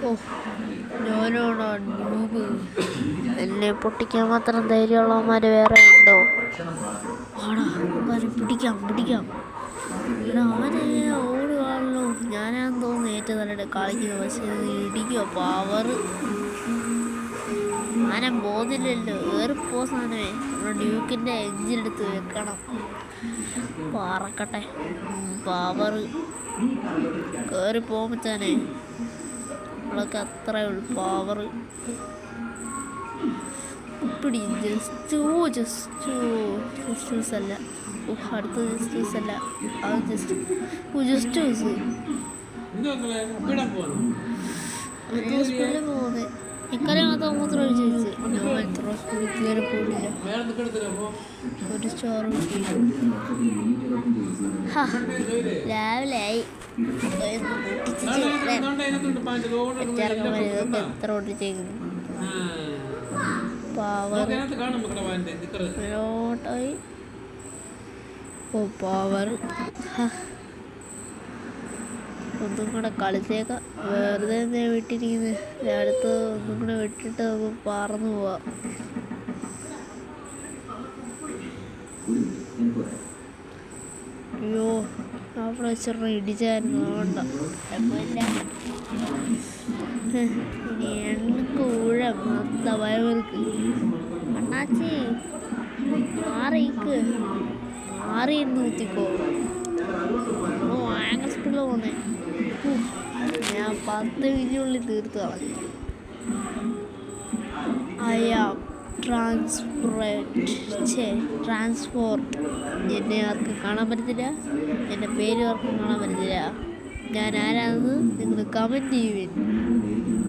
ഓ ഞാനാണോ ന്യൂബ്? എന്നെ പൊട്ടിക്കാൻ മാത്രം ധൈര്യമുള്ളവന്മാർ വേറെ ഉണ്ടോ? ആടാ അവനെ പിടിക്കാം. എടാ അവനെ ഓടുകയാണല്ലോ. ഞാനാന്ന് തോന്നുന്നു ഏറ്റവും നല്ലതായിട്ട് കളിക്കുന്നത്. പക്ഷേ ഇടിക്കുക പവർ സാധനം പോകുന്നില്ലല്ലോ. ഏറിപ്പോ സാധനമേ. നമ്മുടെ ഡ്യൂക്കിൻ്റെ എഞ്ചിനെടുത്ത് വെക്കണം. പറക്കട്ടെ. പവർ കയറി പോകുമ്പോഴത്തേനെ നമ്മളൊക്കെ അത്രേ ഉള്ളു. പവർ ഇപ്പിടി ജസ്റ്റ് അല്ല. അടുത്ത ജസ്റ്റീസ് അല്ല, അത് ജസ്റ്റ് സ്പീഡിൽ പോകുന്നത്. ഇക്കറിയാത്ത മൂത്രം ഒഴിച്ച് ഞാൻ എത്ര സ്പീഡിൽ കയറി പോയില്ല. ഒരു സ്റ്റോറി രാവിലെ ആയി ഇതൊക്കെ എത്ര ഒട്ടിച്ചേക്കുന്നു. പവർ മേലോട്ടായി. ഓ പവർ ഒന്നും കൂടെ കളിച്ചേക്കാം. വെറുതെ എന്തിനാ വിട്ടിരിക്കുന്നത്? അടുത്ത് ഒന്നും കൂടെ വിട്ടിട്ട് നമുക്ക് പറന്നു പോവാം. അയ്യോ അവിടെ വെച്ചിട്ട് ഇടിച്ചായിരുന്നു. അതുകൊണ്ട ഇനി എണ്ണക്ക് ഊഴം നല്ല വയവർക്ക്. അണ്ണാച്ചി മാറി നൂത്തിക്കോ. ഭയങ്കര സ്പീഡിൽ പോന്നേ. ഞാൻ 10 മിനിറ്റിനുള്ളിൽ തീർത്ത് കളഞ്ഞു. ട്രാൻസ്പോർട്ട്. എന്നെ ആർക്കും കാണാൻ പറ്റത്തില്ല. എൻ്റെ പേര് ആർക്കും കാണാൻ പറ്റത്തില്ല. ഞാൻ ആരാണെന്ന് നിങ്ങൾ കമൻറ്റ് ചെയ്യുവിൻ.